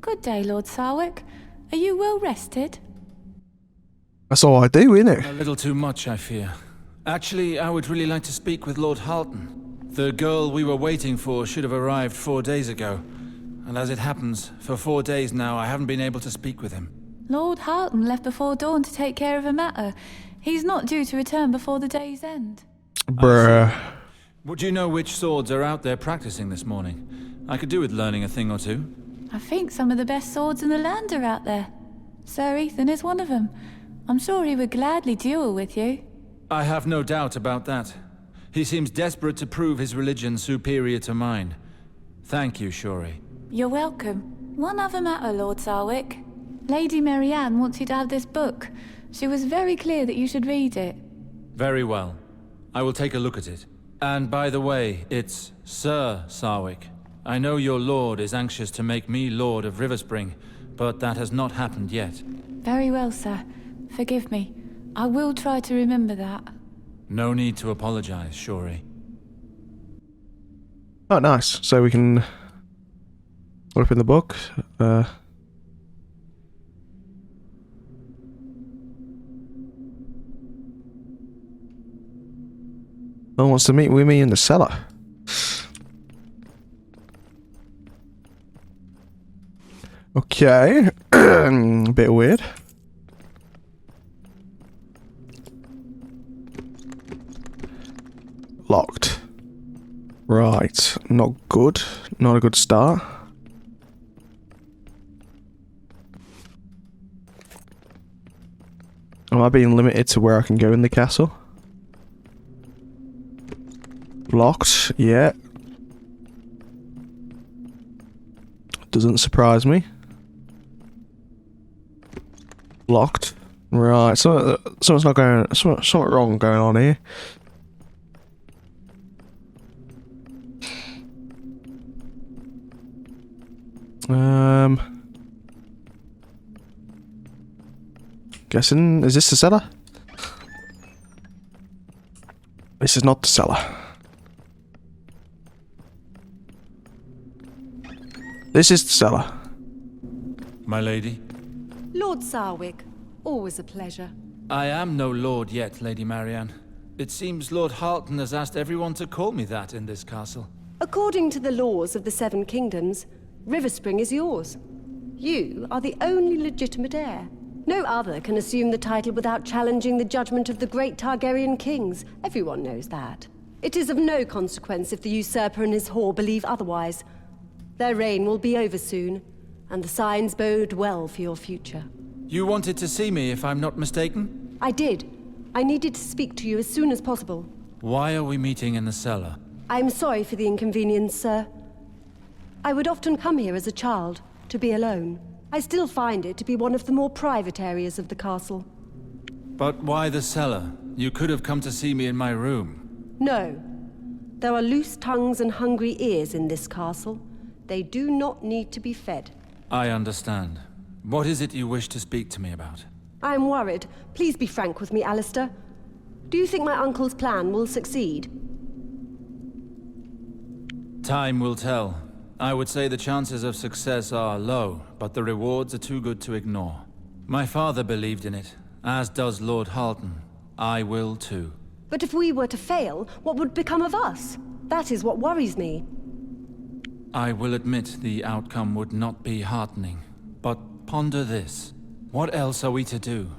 Good day, Lord Sarwick. Are you well rested? That's all I do, isn't it? A little too much, I fear. Actually, I would really like to speak with Lord Halton. The girl we were waiting for should have arrived 4 days ago. And as it happens, for 4 days now, I haven't been able to speak with him. Lord Halton left before dawn to take care of a matter. He's not due to return before the day's end. Bruh. Would you know which swords are out there practicing this morning? I could do with learning a thing or two. I think some of the best swords in the land are out there. Sir Ethan is one of them. I'm sure he would gladly duel with you. I have no doubt about that. He seems desperate to prove his religion superior to mine. Thank you, Shuri. You're welcome. One other matter, Lord Sarwick. Lady Marianne wants you to have this book. She was very clear that you should read it. Very well. I will take a look at it. And by the way, it's Sir Sarwick. I know your lord is anxious to make me Lord of Riverspring, but that has not happened yet. Very well, sir. Forgive me. I will try to remember that. No need to apologize, Shuri. Oh, nice. So we can open the book. No one wants to meet with me in the cellar. Okay. A bit weird. Locked. Right. Not good. Not a good start. Am I being limited to where I can go in the castle? Locked. Yeah. Doesn't surprise me. Locked. Right. Something's not going. Something wrong going on here. Guessing, is this the cellar? This is not the cellar. This is the cellar. My lady? Lord Sarwick, always a pleasure. I am no lord yet, Lady Marianne. It seems Lord Halton has asked everyone to call me that in this castle. According to the laws of the Seven Kingdoms, Riverspring is yours. You are the only legitimate heir. No other can assume the title without challenging the judgment of the great Targaryen kings. Everyone knows that. It is of no consequence if the usurper and his whore believe otherwise. Their reign will be over soon, and the signs bode well for your future. You wanted to see me, if I'm not mistaken? I did. I needed to speak to you as soon as possible. Why are we meeting in the cellar? I am sorry for the inconvenience, sir. I would often come here as a child, to be alone. I still find it to be one of the more private areas of the castle. But why the cellar? You could have come to see me in my room. No. There are loose tongues and hungry ears in this castle. They do not need to be fed. I understand. What is it you wish to speak to me about? I am worried. Please be frank with me, Alistair. Do you think my uncle's plan will succeed? Time will tell. I would say the chances of success are low, but the rewards are too good to ignore. My father believed in it, as does Lord Halton. I will too. But if we were to fail, what would become of us? That is what worries me. I will admit the outcome would not be heartening, but ponder this. What else are we to do?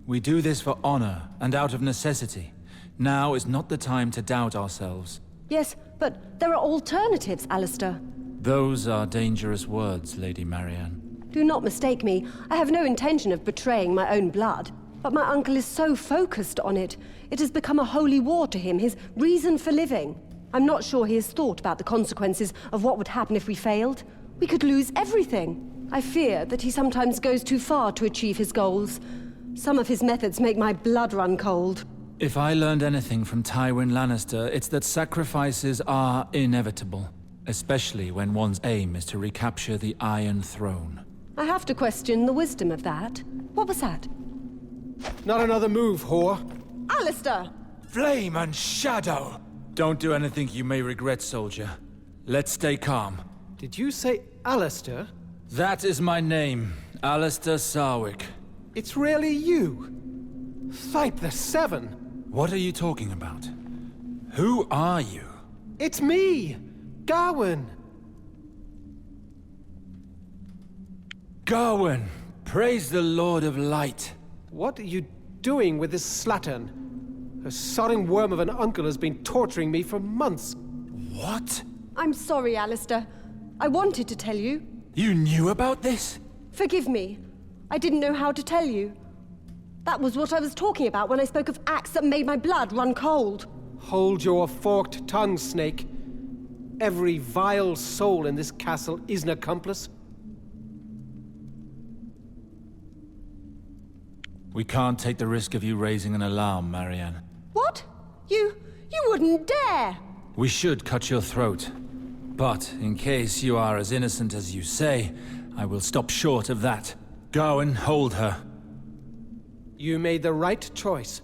We do this for honor and out of necessity. Now is not the time to doubt ourselves. Yes, but there are alternatives, Alistair. Those are dangerous words, Lady Marianne. Do not mistake me. I have no intention of betraying my own blood. But my uncle is so focused on it. It has become a holy war to him, his reason for living. I'm not sure he has thought about the consequences of what would happen if we failed. We could lose everything. I fear that he sometimes goes too far to achieve his goals. Some of his methods make my blood run cold. If I learned anything from Tywin Lannister, it's that sacrifices are inevitable. Especially when one's aim is to recapture the Iron Throne. I have to question the wisdom of that. What was that? Not another move, whore. Alistair! Flame and shadow! Don't do anything you may regret, soldier. Let's stay calm. Did you say Alistair? That is my name, Alistair Sarwick. It's really you. Fight the Seven. What are you talking about? Who are you? It's me, Gawain. Gawain, praise the Lord of Light. What are you doing with this slattern? A sodding worm of an uncle has been torturing me for months. What? I'm sorry, Alistair. I wanted to tell you. You knew about this? Forgive me. I didn't know how to tell you. That was what I was talking about when I spoke of acts that made my blood run cold. Hold your forked tongue, Snake. Every vile soul in this castle is an accomplice. We can't take the risk of you raising an alarm, Marianne. What? You wouldn't dare! We should cut your throat. But, in case you are as innocent as you say, I will stop short of that. Gawain, hold her. You made the right choice.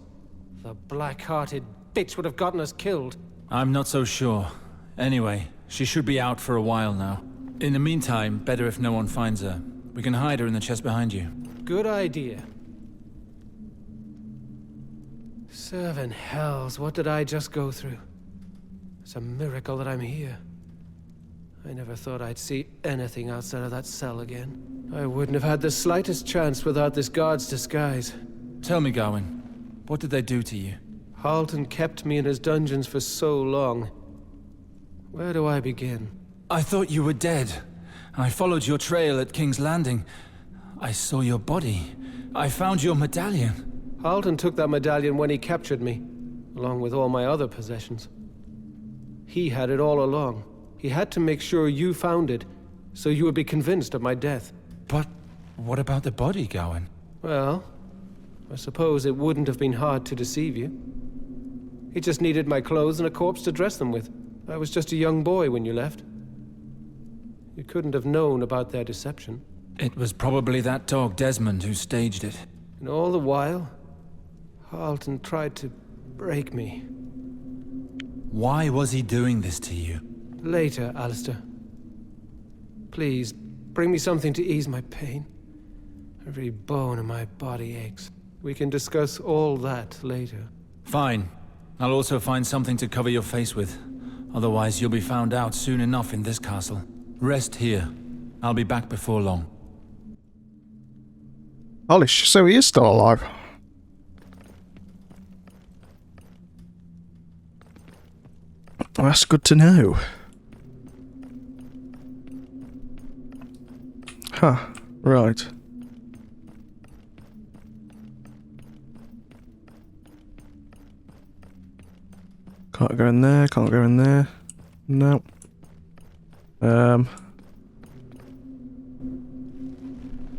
The black-hearted bitch would have gotten us killed. I'm not so sure. Anyway, she should be out for a while now. In the meantime, better if no one finds her. We can hide her in the chest behind you. Good idea. Seven hells, what did I just go through? It's a miracle that I'm here. I never thought I'd see anything outside of that cell again. I wouldn't have had the slightest chance without this guard's disguise. Tell me, Gawain, what did they do to you? Halton kept me in his dungeons for so long. Where do I begin? I thought you were dead. I followed your trail at King's Landing. I saw your body. I found your medallion. Halton took that medallion when he captured me, along with all my other possessions. He had it all along. He had to make sure you found it, so you would be convinced of my death. But what about the body, Gawain? Well, I suppose it wouldn't have been hard to deceive you. He just needed my clothes and a corpse to dress them with. I was just a young boy when you left. You couldn't have known about their deception. It was probably that dog Desmond who staged it. And all the while, Halton tried to break me. Why was he doing this to you? Later, Alistair. Please, bring me something to ease my pain. Every bone in my body aches. We can discuss all that later. Fine. I'll also find something to cover your face with. Otherwise, you'll be found out soon enough in this castle. Rest here. I'll be back before long. Holy sh! So he is still alive. That's good to know. Huh. Right. Can't go in there, can't go in there. No.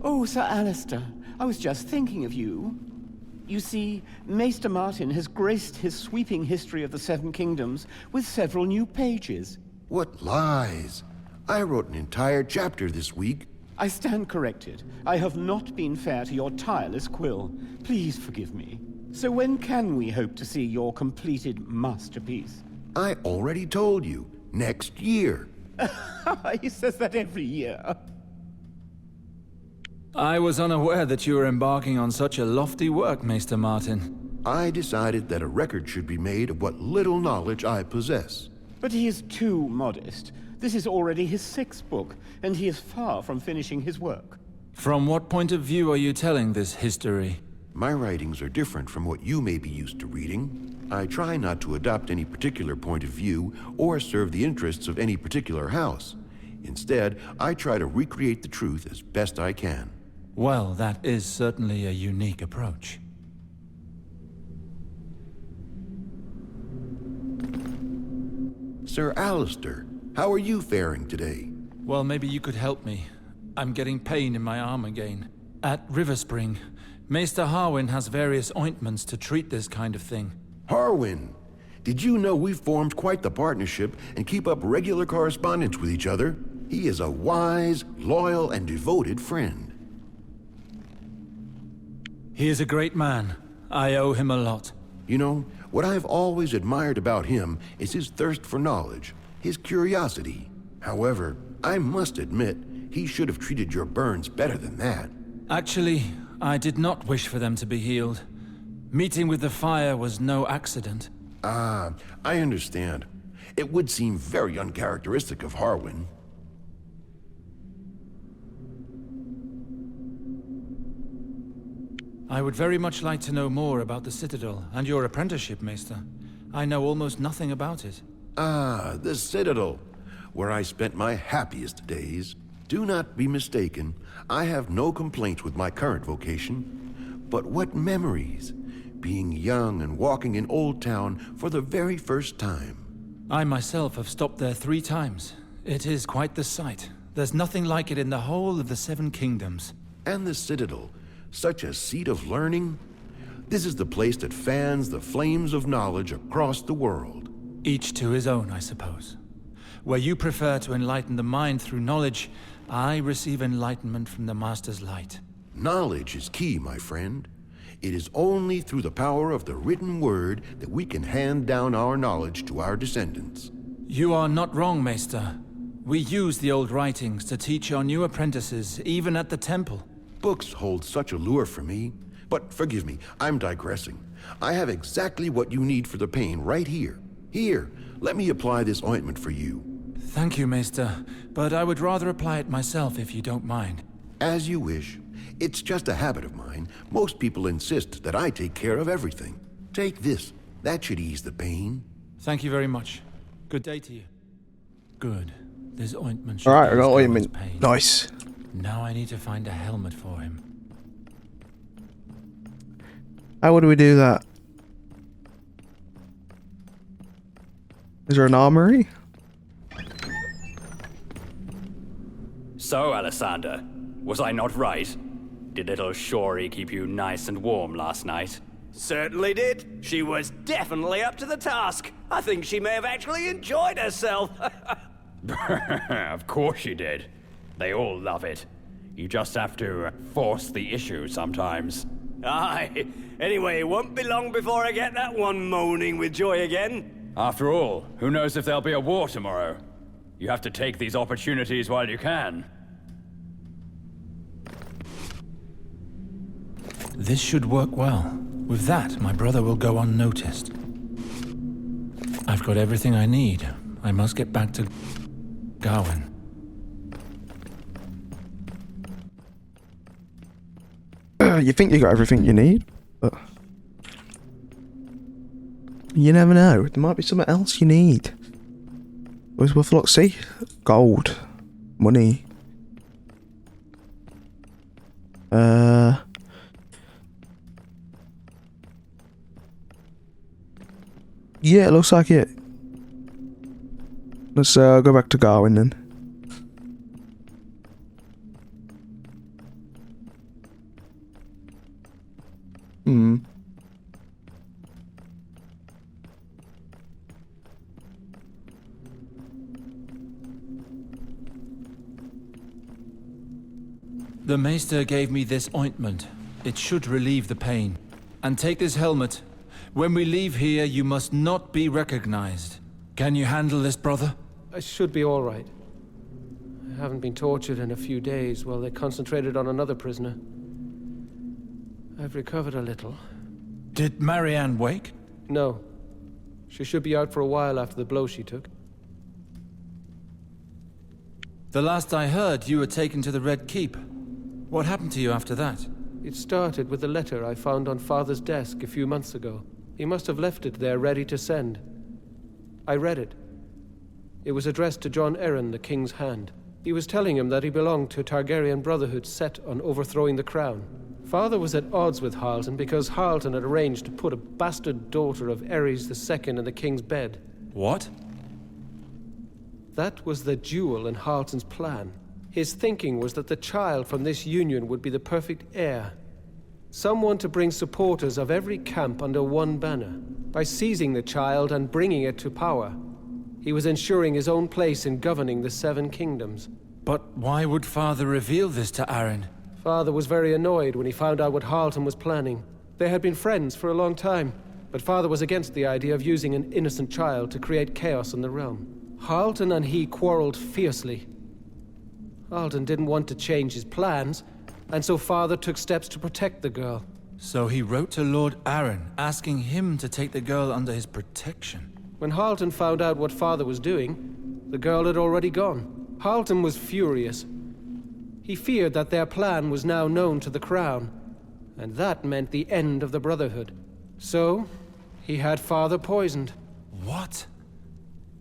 Oh, Sir Alistair, I was just thinking of you. You see, Maester Martin has graced his sweeping history of the Seven Kingdoms with several new pages. What lies! I wrote an entire chapter this week. I stand corrected. I have not been fair to your tireless quill. Please forgive me. So when can we hope to see your completed masterpiece? I already told you. Next year. He says that every year. I was unaware that you were embarking on such a lofty work, Maester Martin. I decided that a record should be made of what little knowledge I possess. But he is too modest. This is already his 6th book, and he is far from finishing his work. From what point of view are you telling this history? My writings are different from what you may be used to reading. I try not to adopt any particular point of view or serve the interests of any particular house. Instead, I try to recreate the truth as best I can. Well, that is certainly a unique approach. Sir Alistair, how are you faring today? Well, maybe you could help me. I'm getting pain in my arm again. At River Spring, Maester Harwin has various ointments to treat this kind of thing. Harwin, did you know we've formed quite the partnership and keep up regular correspondence with each other? He is a wise, loyal, and devoted friend. He is a great man. I owe him a lot. You know, what I've always admired about him is his thirst for knowledge, his curiosity. However, I must admit, He should have treated your burns better than that. Actually, I did not wish for them to be healed. Meeting with the fire was no accident. Ah, I understand. It would seem very uncharacteristic of Harwin. I would very much like to know more about the Citadel and your apprenticeship, Maester. I know almost nothing about it. Ah, the Citadel, where I spent my happiest days. Do not be mistaken, I have no complaints with my current vocation. But what memories, being young and walking in Old Town for the very first time. I myself have stopped there 3 times. It is quite the sight. There's nothing like it in the whole of the 7 Kingdoms. And the Citadel, such a seat of learning. This is the place that fans the flames of knowledge across the world. Each to his own, I suppose. Where you prefer to enlighten the mind through knowledge, I receive enlightenment from the Master's light. Knowledge is key, my friend. It is only through the power of the written word that we can hand down our knowledge to our descendants. You are not wrong, Maester. We use the old writings to teach our new apprentices, even at the temple. Books hold such a lure for me. But forgive me, I'm digressing. I have exactly what you need for the pain right here. Here, let me apply this ointment for you. Thank you, Maester, but I would rather apply it myself if you don't mind. As you wish. It's just a habit of mine. Most people insist that I take care of everything. Take this. That should ease the pain. Thank you very much. Good day to you. Good. This ointment should Alright, I ease got Gawain's ointment. pain. Nice. Now I need to find a helmet for him. How would we do that? Is there an armory? So, Alessander, was I not right? Did little Shori keep you nice and warm last night? Certainly did. She was definitely up to the task. I think she may have actually enjoyed herself. Of course she did. They all love it. You just have to force the issue sometimes. Aye. Anyway, it won't be long before I get that one moaning with joy again. After all, who knows if there'll be a war tomorrow? You have to take these opportunities while you can. This should work well. With that, my brother will go unnoticed. I've got everything I need. I must get back to Gawain. You think you got everything you need, but you never know. There might be something else you need. Where's worth a look? See? Gold. Money. Yeah, it looks like it. Let's go back to Gawain then. The Maester gave me this ointment. It should relieve the pain. And take this helmet. When we leave here, you must not be recognized. Can you handle this, brother? I should be all right. I haven't been tortured in a few days while they concentrated on another prisoner. I've recovered a little. Did Marianne wake? No. She should be out for a while after the blow she took. The last I heard, you were taken to the Red Keep. What happened to you after that? It started with a letter I found on Father's desk a few months ago. He must have left it there ready to send. I read it. It was addressed to Jon Arryn, the King's Hand. He was telling him that he belonged to a Targaryen brotherhood set on overthrowing the crown. Father was at odds with Harlton because Harlton had arranged to put a bastard daughter of Aerys II in the king's bed. What? That was the jewel in Harlton's plan. His thinking was that the child from this union would be the perfect heir. Someone to bring supporters of every camp under one banner. By seizing the child and bringing it to power, he was ensuring his own place in governing the 7 kingdoms. But why would Father reveal this to Arryn? Father was very annoyed when he found out what Harlton was planning. They had been friends for a long time, but Father was against the idea of using an innocent child to create chaos in the realm. Harlton and he quarreled fiercely. Halton didn't want to change his plans, and so Father took steps to protect the girl. So he wrote to Lord Arryn, asking him to take the girl under his protection. When Halton found out what Father was doing, the girl had already gone. Halton was furious. He feared that their plan was now known to the Crown, and that meant the end of the Brotherhood. So, he had Father poisoned. What?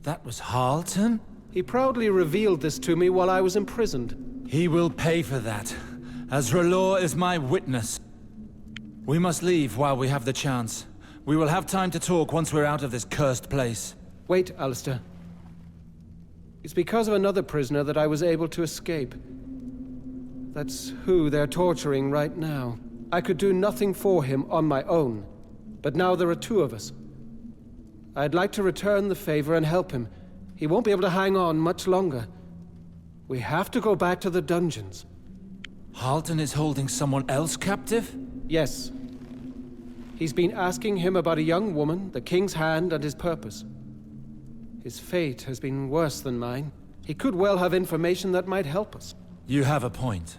That was Halton? He proudly revealed this to me while I was imprisoned. He will pay for that, as R'hllor is my witness. We must leave while we have the chance. We will have time to talk once we're out of this cursed place. Wait, Alistair. It's because of another prisoner that I was able to escape. That's who they're torturing right now. I could do nothing for him on my own, but now there are two of us. I'd like to return the favor and help him. He won't be able to hang on much longer. We have to go back to the dungeons. Halton is holding someone else captive? Yes. He's been asking him about a young woman, the King's hand, and his purpose. His fate has been worse than mine. He could well have information that might help us. You have a point.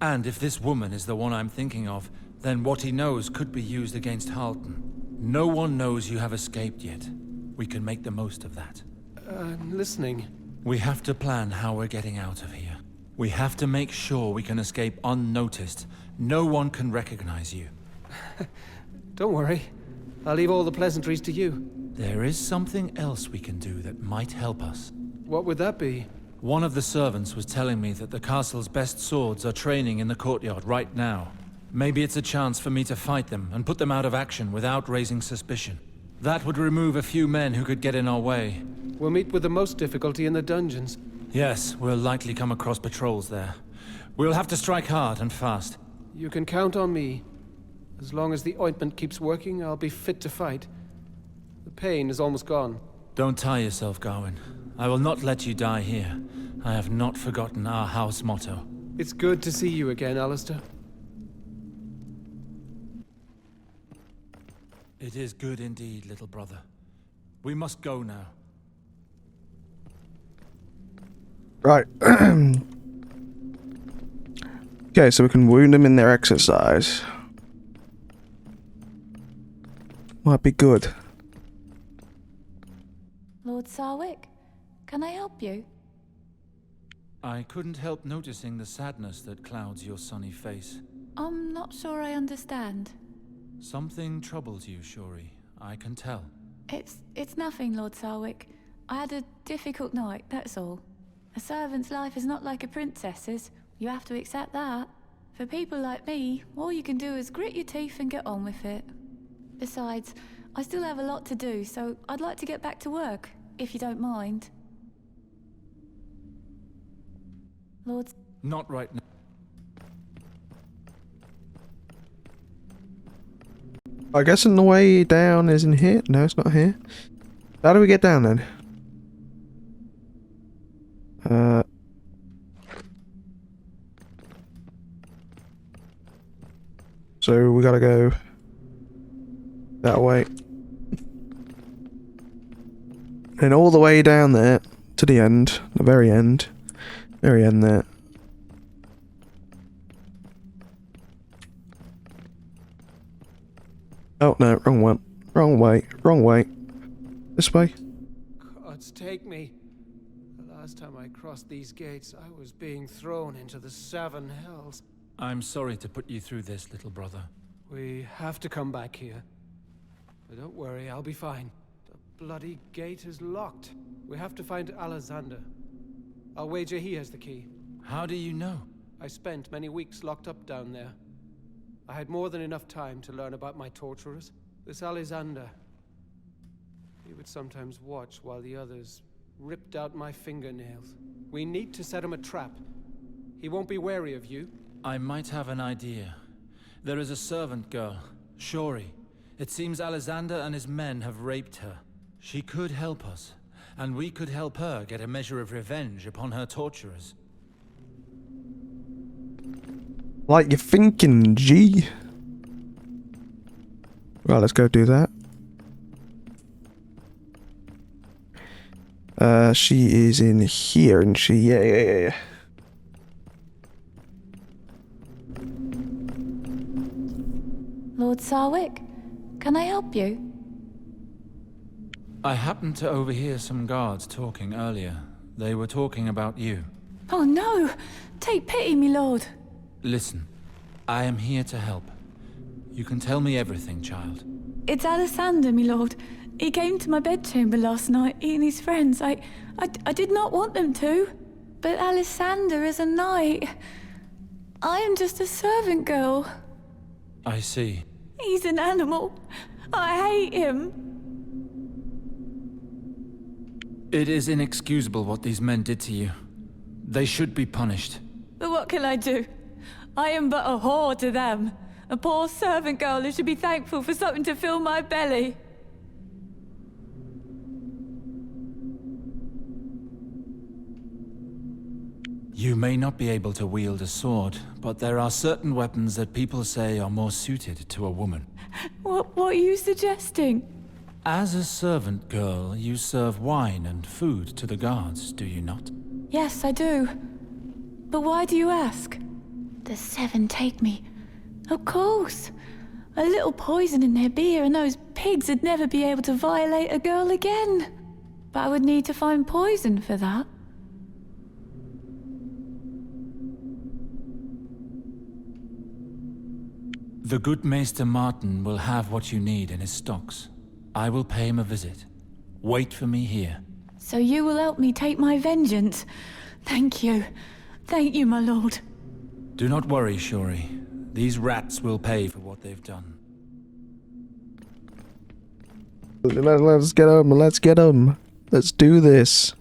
And if this woman is the one I'm thinking of, then what he knows could be used against Halton. No one knows you have escaped yet. We can make the most of that. I'm listening. We have to plan how we're getting out of here. We have to make sure we can escape unnoticed. No one can recognize you. Don't worry. I'll leave all the pleasantries to you. There is something else we can do that might help us. What would that be? One of the servants was telling me that the castle's best swords are training in the courtyard right now. Maybe it's a chance for me to fight them and put them out of action without raising suspicion. That would remove a few men who could get in our way. We'll meet with the most difficulty in the dungeons. Yes, we'll likely come across patrols there. We'll have to strike hard and fast. You can count on me. As long as the ointment keeps working, I'll be fit to fight. The pain is almost gone. Don't tie yourself, Gawain. I will not let you die here. I have not forgotten our house motto. It's good to see you again, Alistair. It is good indeed, little brother. We must go now. Right. Okay, so we can wound them in their exercise. Might be good. Lord Sarwick, can I help you? I couldn't help noticing the sadness that clouds your sunny face. I'm not sure I understand. Something troubles you, Shuri. I can tell. It's nothing, Lord Sarwick. I had a difficult night, that's all. A servant's life is not like a princess's. You have to accept that. For people like me, all you can do is grit your teeth and get on with it. Besides, I still have a lot to do, so I'd like to get back to work, if you don't mind. Lord... Not right now. I guess the way down is in here. No, it's not here. How do we get down then? So we gotta go that way. And all the way down there to the end, the very end. Very end there. Oh no, wrong one. Wrong way, wrong way. This way. Gods take me. The last time I crossed these gates, I was being thrown into the seven hells. I'm sorry to put you through this, little brother. We have to come back here. But don't worry, I'll be fine. The bloody gate is locked. We have to find Alexander. I'll wager he has the key. How do you know? I spent many weeks locked up down there. I had more than enough time to learn about my torturers. This Alexander, he would sometimes watch while the others ripped out my fingernails. We need to set him a trap. He won't be wary of you. I might have an idea. There is a servant girl, Shuri. It seems Alexander and his men have raped her. She could help us, and we could help her get a measure of revenge upon her torturers. Like you're thinking, G. Right, let's go do that. She is in here, isn't she? Yeah. Sarwick. Can I help you? I happened to overhear some guards talking earlier. They were talking about you. Oh no! Take pity, me lord. Listen, I am here to help. You can tell me everything, child. It's Alessander, me lord. He came to my bedchamber last night, he and his friends. I did not want them to. But Alessander is a knight. I am just a servant girl. I see. He's an animal. I hate him. It is inexcusable what these men did to you. They should be punished. But what can I do? I am but a whore to them. A poor servant girl who should be thankful for something to fill my belly. You may not be able to wield a sword, but there are certain weapons that people say are more suited to a woman. What are you suggesting? As a servant girl, you serve wine and food to the guards, do you not? Yes, I do. But why do you ask? The seven take me. Of course. A little poison in their beer and those pigs would never be able to violate a girl again. But I would need to find poison for that. The good Maester Martin will have what you need in his stocks. I will pay him a visit. Wait for me here. So you will help me take my vengeance. Thank you. Thank you, my lord. Do not worry, Shuri. These rats will pay for what they've done. Let's get them. Let's get them. Let's do this.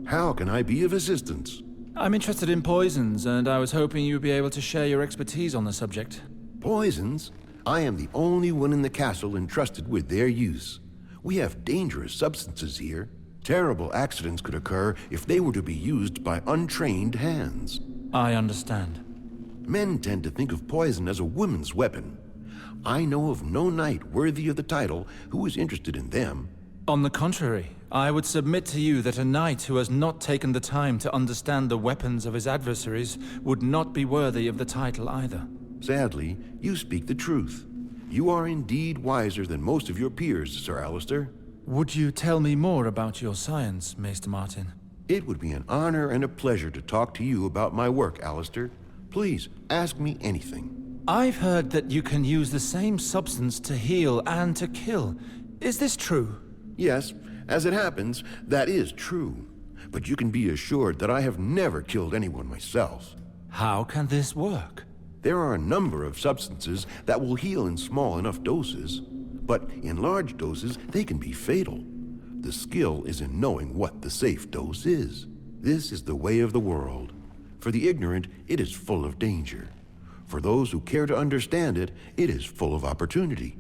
How can I be of assistance? I'm interested in poisons, and I was hoping you'd be able to share your expertise on the subject. Poisons? I am the only one in the castle entrusted with their use. We have dangerous substances here. Terrible accidents could occur if they were to be used by untrained hands. I understand. Men tend to think of poison as a woman's weapon. I know of no knight worthy of the title who is interested in them. On the contrary, I would submit to you that a knight who has not taken the time to understand the weapons of his adversaries would not be worthy of the title either. Sadly, you speak the truth. You are indeed wiser than most of your peers, Sir Alistair. Would you tell me more about your science, Maester Martin? It would be an honor and a pleasure to talk to you about my work, Alistair. Please, ask me anything. I've heard that you can use the same substance to heal and to kill. Is this true? Yes, as it happens, that is true. But you can be assured that I have never killed anyone myself. How can this work? There are a number of substances that will heal in small enough doses, but in large doses, they can be fatal. The skill is in knowing what the safe dose is. This is the way of the world. For the ignorant, it is full of danger. For those who care to understand it, it is full of opportunity.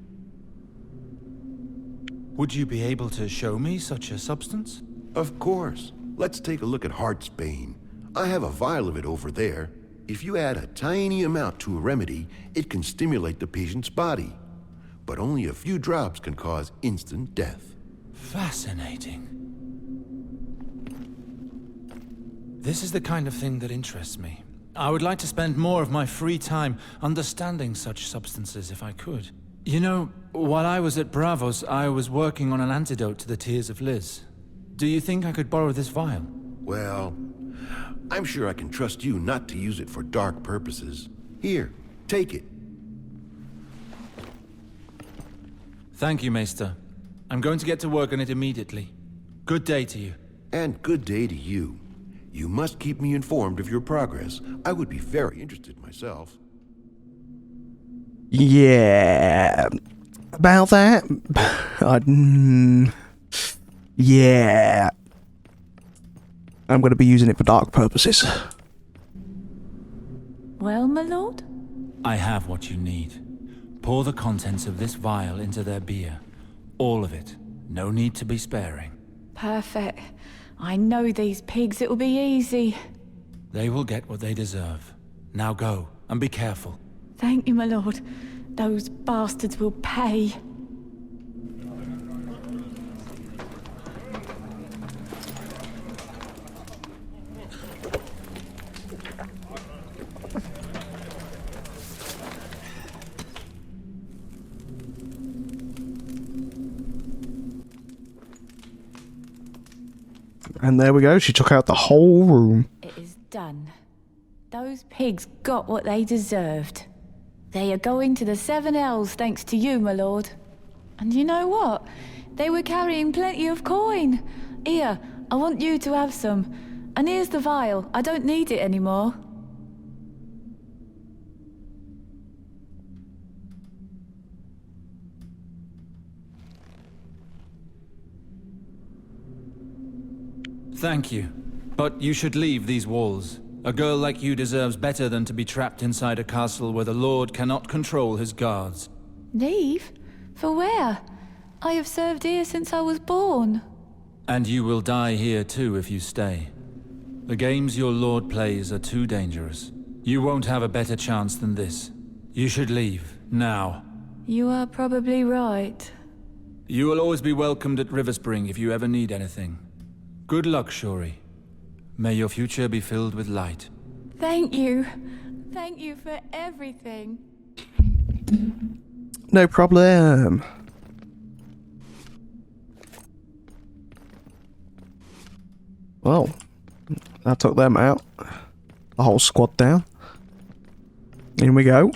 Would you be able to show me such a substance? Of course. Let's take a look at Heartsbane. I have a vial of it over there. If you add a tiny amount to a remedy, it can stimulate the patient's body. But only a few drops can cause instant death. Fascinating. This is the kind of thing that interests me. I would like to spend more of my free time understanding such substances if I could. You know, while I was at Bravos, I was working on an antidote to the tears of Liz. Do you think I could borrow this vial? Well, I'm sure I can trust you not to use it for dark purposes. Here, take it. Thank you, Maester. I'm going to get to work on it immediately. Good day to you. And good day to you. You must keep me informed of your progress. I would be very interested myself. Yeah. About that? Yeah. I'm going to be using it for dark purposes. Well, my lord? I have what you need. Pour the contents of this vial into their beer. All of it. No need to be sparing. Perfect. I know these pigs, it will be easy. They will get what they deserve. Now go, and be careful. Thank you, my lord. Those bastards will pay. And there we go. She took out the whole room. It is done. Those pigs got what they deserved. They are going to the Seven Hells thanks to you, my lord. And you know what? They were carrying plenty of coin. Here, I want you to have some. And here's the vial. I don't need it anymore. Thank you. But you should leave these walls. A girl like you deserves better than to be trapped inside a castle where the Lord cannot control his guards. Leave? For where? I have served here since I was born. And you will die here too if you stay. The games your lord plays are too dangerous. You won't have a better chance than this. You should leave, now. You are probably right. You will always be welcomed at Riverspring if you ever need anything. Good luck, Shuri. May your future be filled with light. Thank you. Thank you for everything. No problem. Well, that took them out. The whole squad down. In we go.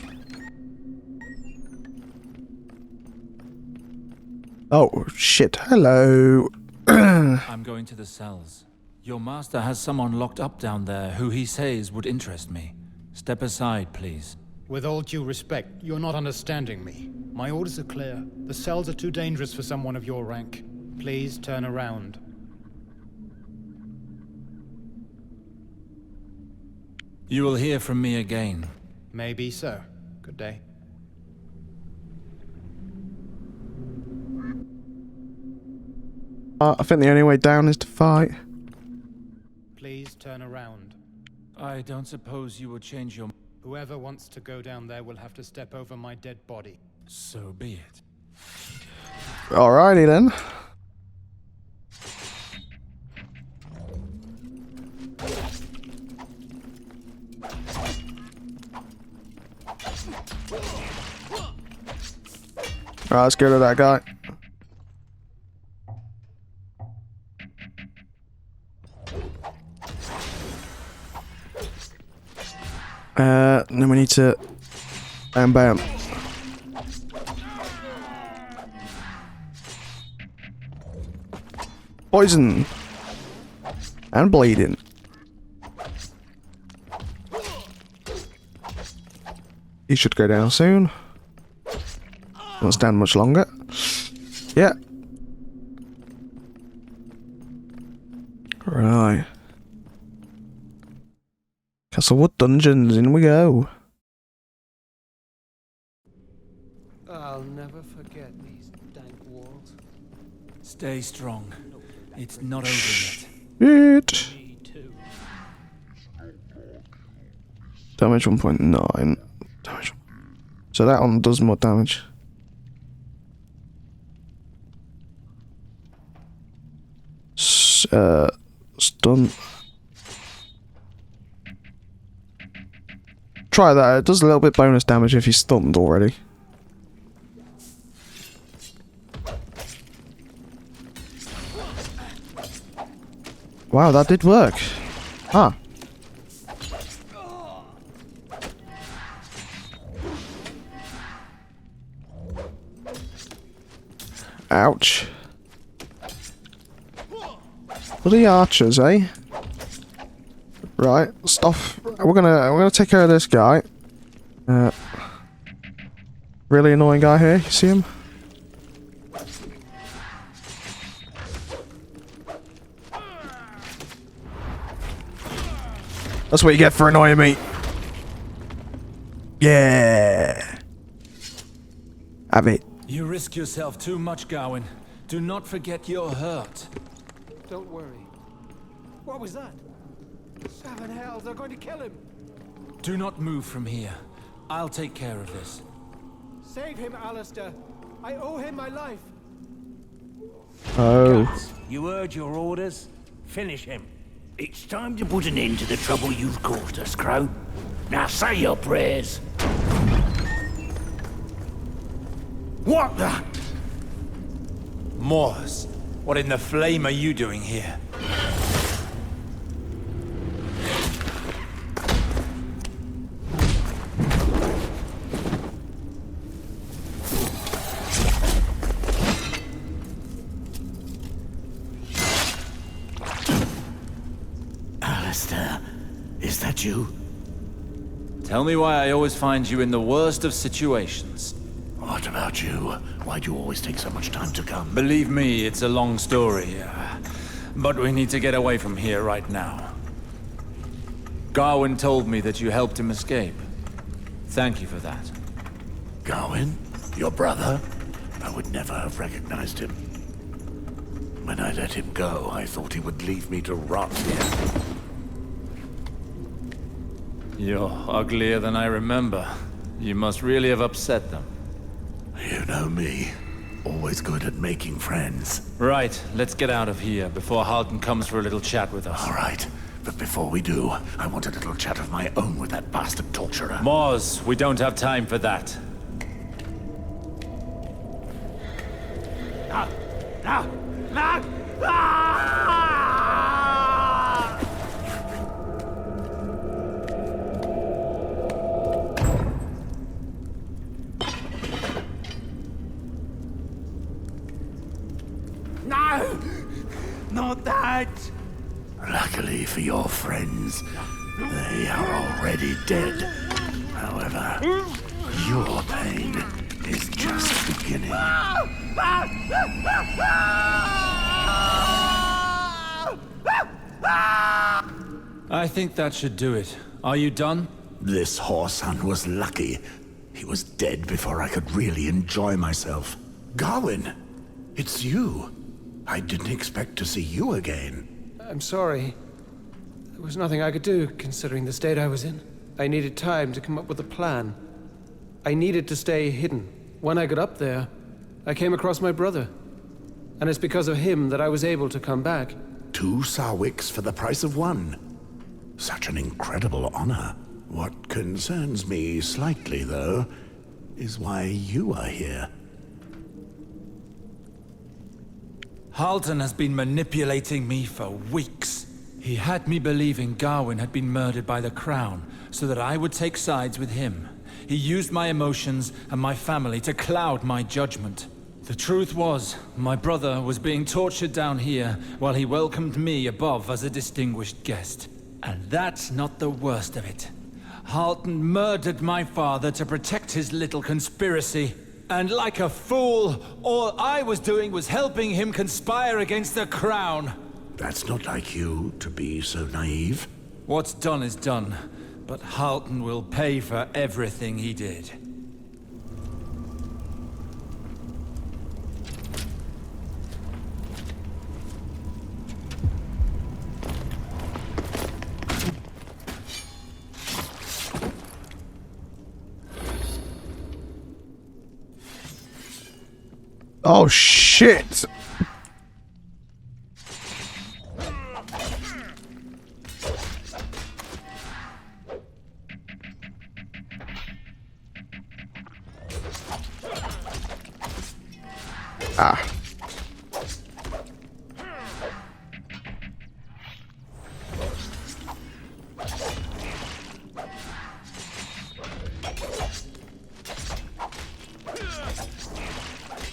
Oh, shit. Hello. I'm going to the cells. Your master has someone locked up down there who he says would interest me. Step aside, please. With all due respect, you're not understanding me. My orders are clear. The cells are too dangerous for someone of your rank. Please turn around. You will hear from me again. Maybe so. Good day. I think the only way down is to fight. Please turn around. I don't suppose you would change your... Whoever wants to go down there will have to step over my dead body. So be it. Alrighty then. Alright, let's get rid of that guy. Then we need to bam bam. Poison and bleeding. He should go down soon. Won't stand much longer. Yeah. Right. Castlewood Dungeons, in we go. I'll never forget these dank walls. Stay strong. It's not over yet. It. Damage 1.9. Damage. So that one does more damage. Stun. Try that. It does a little bit bonus damage if you're stunned already. Wow, that did work. Huh. Ouch. Bloody archers, eh? Right, stop. We're gonna take care of this guy. Really annoying guy here. You see him? That's what you get for annoying me. Yeah. Have it. You risk yourself too much, Gawain. Do not forget you're hurt. Don't worry. What was that? Seven hells, they're going to kill him! Do not move from here. I'll take care of this. Save him, Alistair. I owe him my life. Oh. Guts, you heard your orders. Finish him. It's time to put an end to the trouble you've caused us, Crow. Now say your prayers. What the? Moors, what in the flame are you doing here? that you? Tell me why I always find you in the worst of situations. What about you? Why do you always take so much time to come? Believe me, it's a long story. But we need to get away from here right now. Garwin told me that you helped him escape. Thank you for that. Garwin? Your brother? I would never have recognized him. When I let him go, I thought he would leave me to rot here. You're uglier than I remember. You must really have upset them. You know me. Always good at making friends. Right, let's get out of here before Halton comes for a little chat with us. All right, but before we do, I want a little chat of my own with that bastard torturer. Moz, we don't have time for that. No! No! No! Ah! No! Not that! Luckily for your friends, they are already dead. However, your pain is just beginning. I think that should do it. Are you done? This whoreson was lucky. He was dead before I could really enjoy myself. Garwin, it's you. I didn't expect to see you again. I'm sorry. There was nothing I could do, considering the state I was in. I needed time to come up with a plan. I needed to stay hidden. When I got up there, I came across my brother. And it's because of him that I was able to come back. 2 Sarwicks for the price of 1. Such an incredible honor. What concerns me slightly, though, is why you are here. Halton has been manipulating me for weeks. He had me believing Garwin had been murdered by the Crown, so that I would take sides with him. He used my emotions and my family to cloud my judgment. The truth was, my brother was being tortured down here while he welcomed me above as a distinguished guest. And that's not the worst of it. Halton murdered my father to protect his little conspiracy. And like a fool, all I was doing was helping him conspire against the Crown. That's not like you to be so naive. What's done is done, but Halton will pay for everything he did. Oh shit! Ah.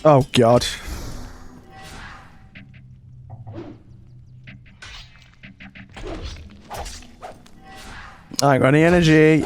Oh god. I ain't got any energy.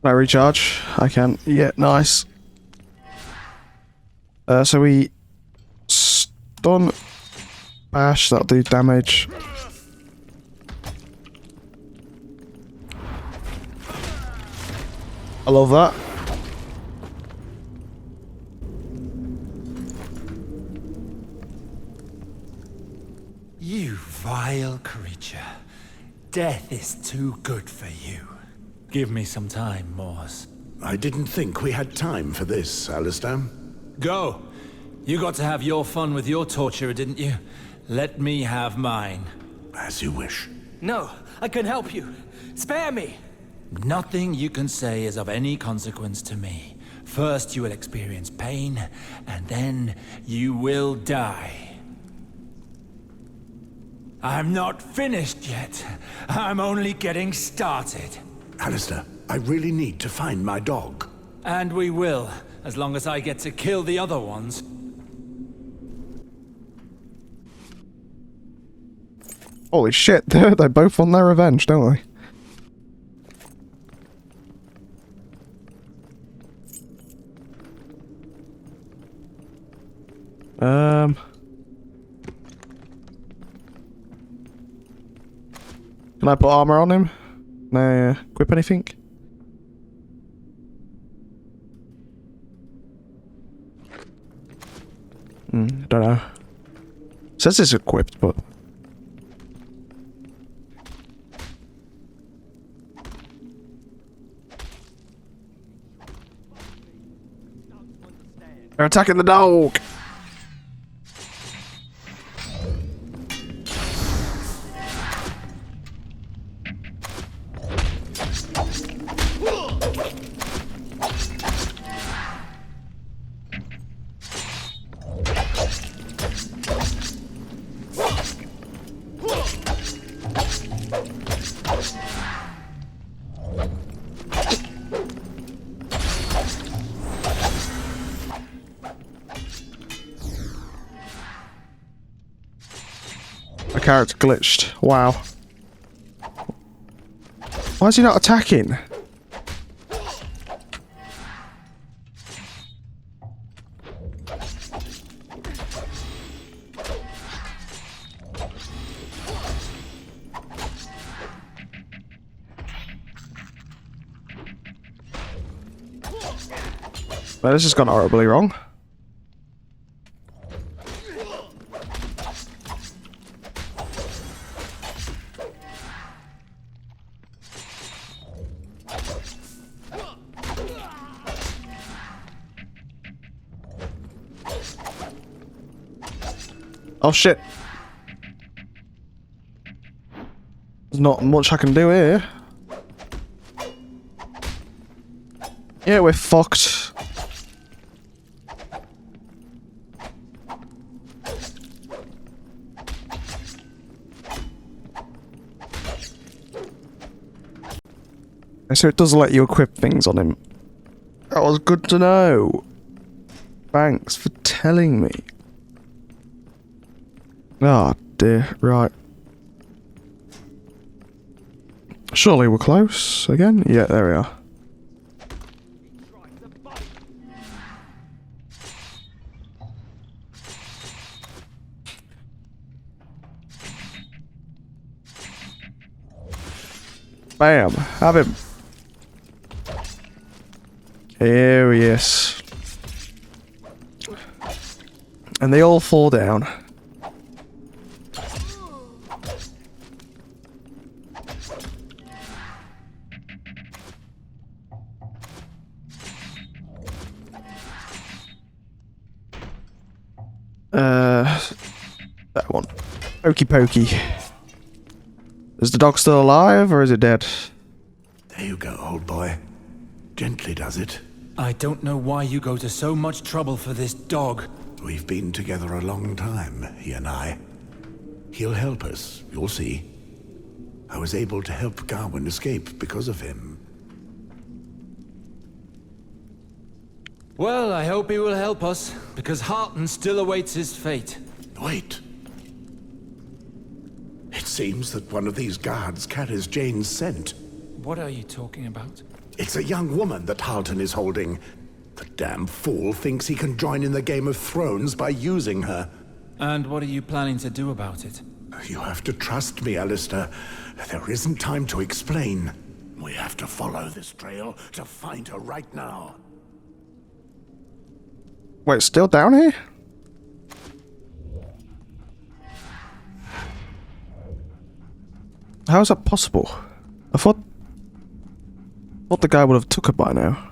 Can I recharge? I can. Yeah, nice. So we stun, bash, that'll do damage. I love that. You vile creature. Death is too good for you. Give me some time, Moz. I didn't think we had time for this, Alistair. Go! You got to have your fun with your torturer, didn't you? Let me have mine. As you wish. No, I can help you. Spare me! Nothing you can say is of any consequence to me. First you will experience pain, and then you will die. I'm not finished yet. I'm only getting started. Alistair, I really need to find my dog. And we will, as long as I get to kill the other ones. Holy shit, they both want their revenge, don't they? Can I put armor on him? Can I equip anything? Don't know. It says it's equipped, but... They're attacking the dog! My character glitched. Wow. Why is he not attacking? Well, this has gone horribly wrong. Oh shit. There's not much I can do here. Yeah, we're fucked. So it does let you equip things on him. That was good to know. Thanks for telling me. Ah, dear, right. Surely we're close again? Yeah, there we are. Bam, have him. Here he is. And they all fall down. That one. Pokey pokey. Is the dog still alive, or is it dead? There you go, old boy. Gently does it. I don't know why you go to so much trouble for this dog. We've been together a long time, he and I. He'll help us, you'll see. I was able to help Gawain escape because of him. Well, I hope he will help us, because Harton still awaits his fate. Wait. It seems that one of these guards carries Jane's scent. What are you talking about? It's a young woman that Halton is holding. The damn fool thinks he can join in the Game of Thrones by using her. And what are you planning to do about it? You have to trust me, Alistair. There isn't time to explain. We have to follow this trail to find her right now. Wait, it's still down here? How is that possible? I thought the guy would have took her by now.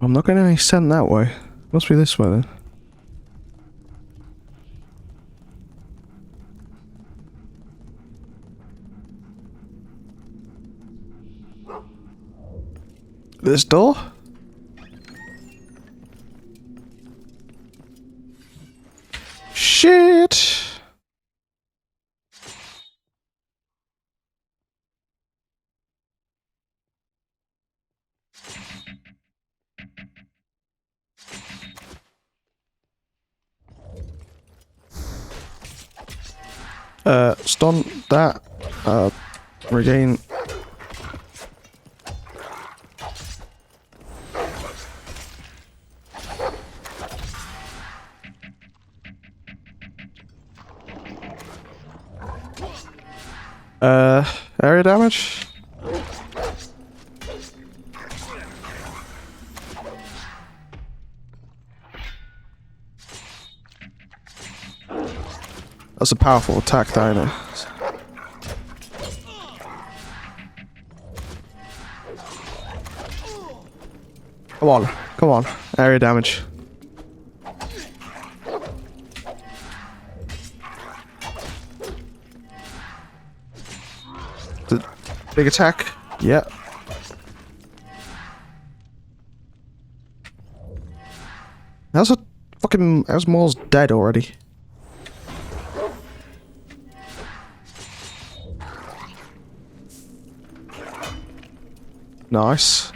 I'm not getting any scent that way. Must be this way then. This door? Shit! Stun that. Regain. Area damage? That's a powerful attack, Dino. Come on, come on. Area damage. The big attack? Yeah. How's Maul's dead already? Nice.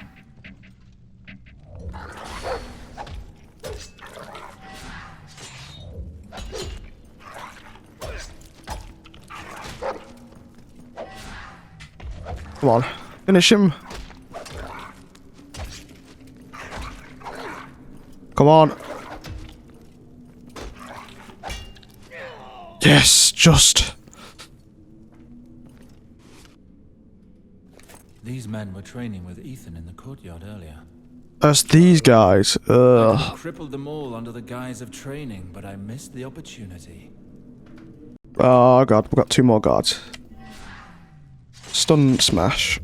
Come on, finish him. Come on. Yes, just. These men were training with Ethan in the courtyard earlier. That's these guys. I crippled them all under the guise of training, but I missed the opportunity. Oh god, we've got 2 more guards. Stun smash.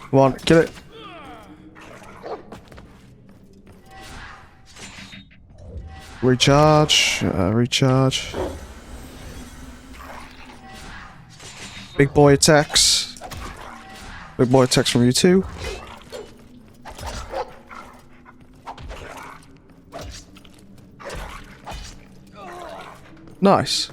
Come on, kill it. Recharge, recharge. Big boy attacks. Big boy attacks from you too. Nice.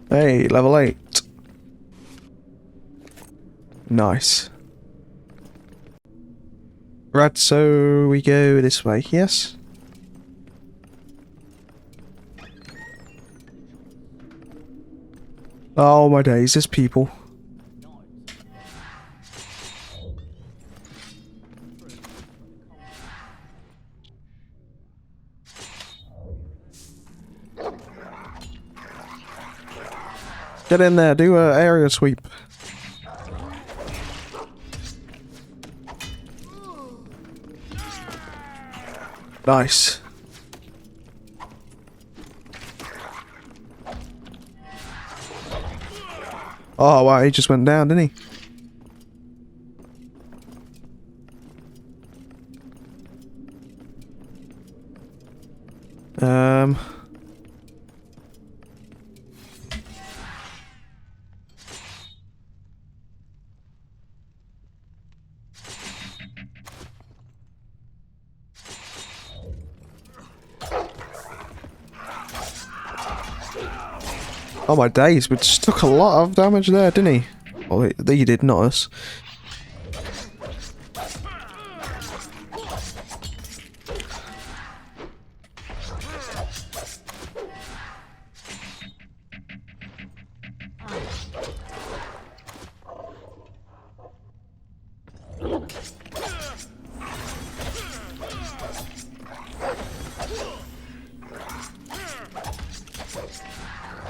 Hey, level 8. Nice. Right, so we go this way, yes? Oh my days, there's people. Get in there, do a area sweep. Nice. Oh wow, he just went down, didn't he? Oh my days, we just took a lot of damage there, didn't he? Oh, he did, not us.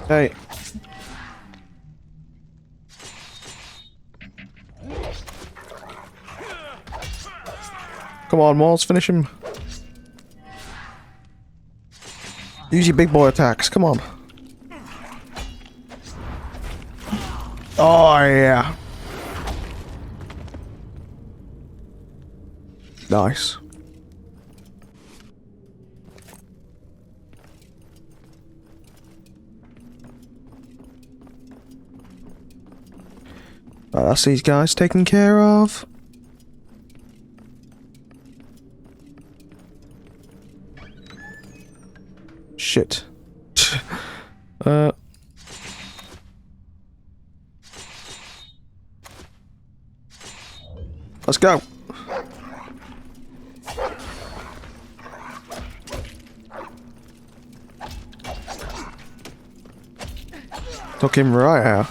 Hey. Come on, Mars, finish him. Use your big boy attacks, come on. Oh, yeah. Nice. Right, that's these guys taken care of. Shit. Let's go. Took him right out.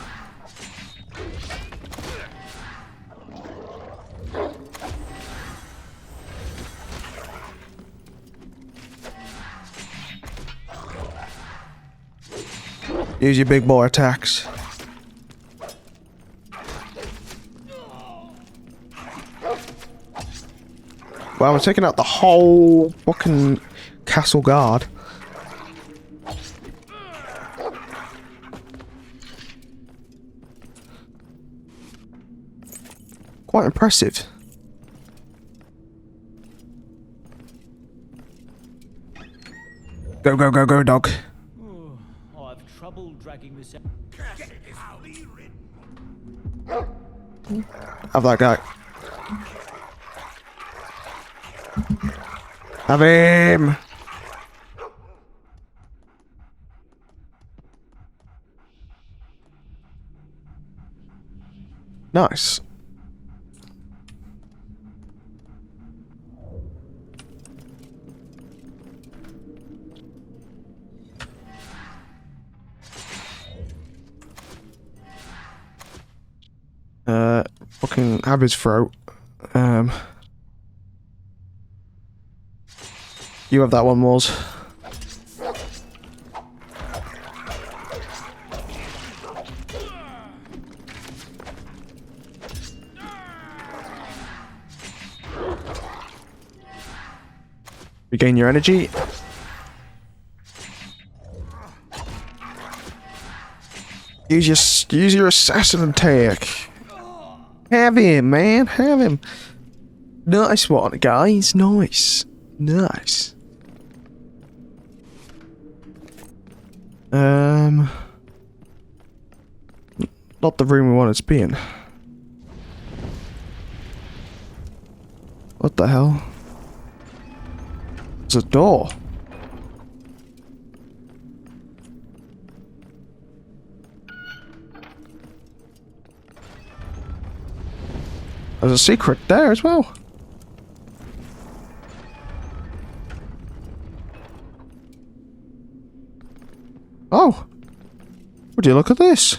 Use your big boy attacks. Wow, we're taking out the whole fucking castle guard. Quite impressive. Go, go, go, go, dog. I've trouble dragging this out. Have that guy. Have him! Nice. Fucking have his throat. You have that one, Moors. Regain your energy. Use your assassin attack. Have him, man. Have him. Nice one, guys. Nice. Nice. Not the room we wanted to be in. What the hell? There's a door. There's a secret there as well. Oh! Would you look at this?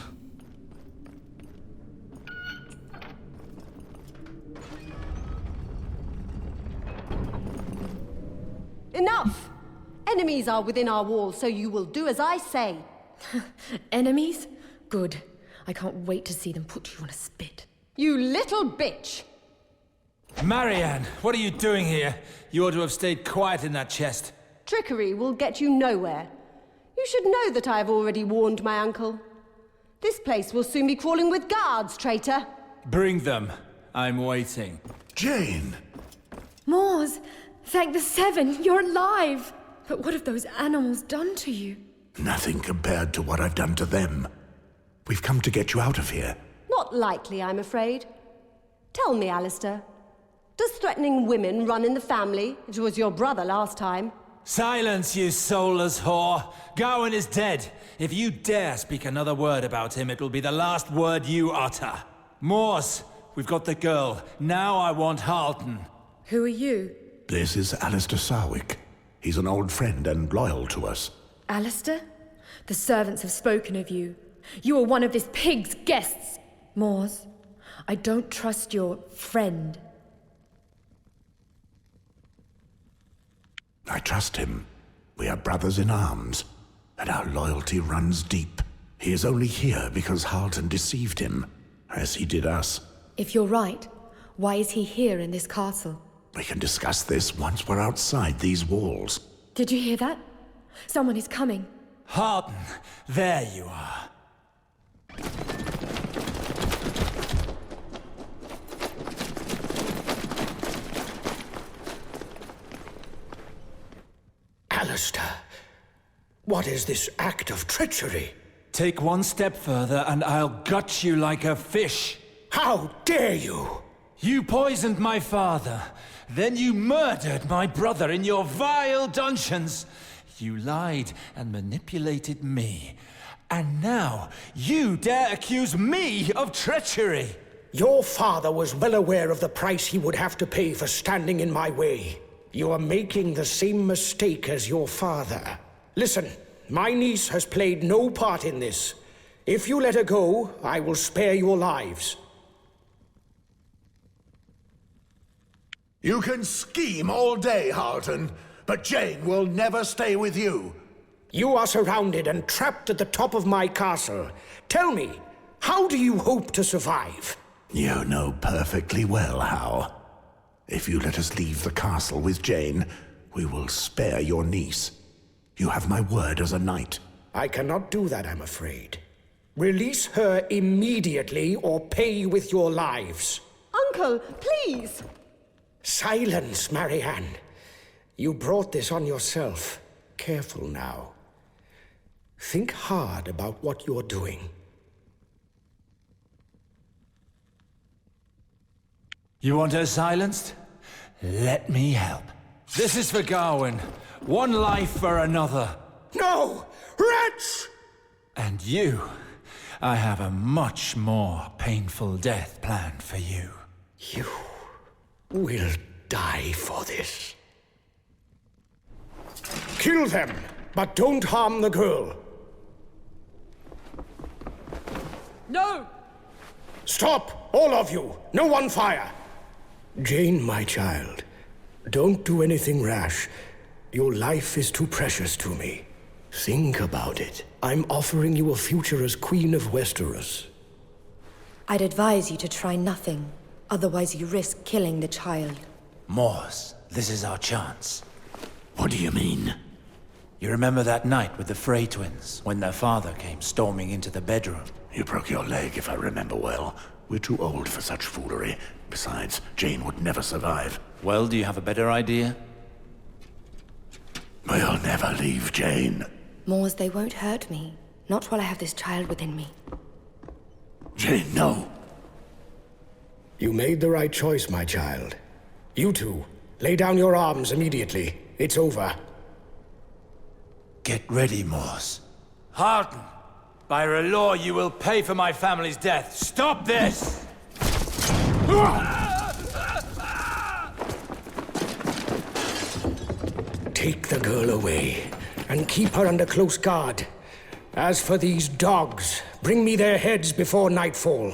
Enough! Enemies are within our walls, so you will do as I say. Enemies? Good. I can't wait to see them put you on a spit. You little bitch! Marianne, what are you doing here? You ought to have stayed quiet in that chest. Trickery will get you nowhere. You should know that I have already warned my uncle. This place will soon be crawling with guards, traitor. Bring them. I'm waiting. Jane! Moors, thank the Seven, you're alive! But what have those animals done to you? Nothing compared to what I've done to them. We've come to get you out of here. Not likely, I'm afraid. Tell me, Alistair. Does threatening women run in the family? It was your brother last time. Silence, you soulless whore! Gawain is dead. If you dare speak another word about him, it will be the last word you utter. Moors, we've got the girl. Now I want Halton. Who are you? This is Alistair Sarwick. He's an old friend and loyal to us. Alistair? The servants have spoken of you. You are one of this pig's guests. Moors, I don't trust your friend. I trust him. We are brothers in arms, and our loyalty runs deep. He is only here because Halton deceived him, as he did us. If you're right, why is he here in this castle? We can discuss this once we're outside these walls. Did you hear that? Someone is coming. Harden, there you are. Alistair, what is this act of treachery? Take one step further and I'll gut you like a fish. How dare you! You poisoned my father. Then you murdered my brother in your vile dungeons. You lied and manipulated me. And now you dare accuse me of treachery. Your father was well aware of the price he would have to pay for standing in my way. You are making the same mistake as your father. Listen, my niece has played no part in this. If you let her go, I will spare your lives. You can scheme all day, Harden, but Jane will never stay with you. You are surrounded and trapped at the top of my castle. Tell me, how do you hope to survive? You know perfectly well how. If you let us leave the castle with Jane, we will spare your niece. You have my word as a knight. I cannot do that, I'm afraid. Release her immediately or pay with your lives. Uncle, please! Silence, Marianne. You brought this on yourself. Careful now. Think hard about what you're doing. You want her silenced? Let me help. This is for Gawain. One life for another. No! Wretch! And you, I have a much more painful death planned for you. You will die for this. Kill them, but don't harm the girl. No! Stop, all of you! No one fire! Jane, my child, don't do anything rash. Your life is too precious to me. Think about it. I'm offering you a future as Queen of Westeros. I'd advise you to try nothing. Otherwise you risk killing the child. Mors, this is our chance. What do you mean? You remember that night with the Frey twins, when their father came storming into the bedroom? You broke your leg, if I remember well. We're too old for such foolery. Besides, Jane would never survive. Well, do you have a better idea? We'll never leave Jane. Mors, they won't hurt me. Not while I have this child within me. Jane, no. You made the right choice, my child. You two, lay down your arms immediately. It's over. Get ready, Mors. Harden! By law, you will pay for my family's death. Stop this! Take the girl away, and keep her under close guard. As for these dogs, bring me their heads before nightfall.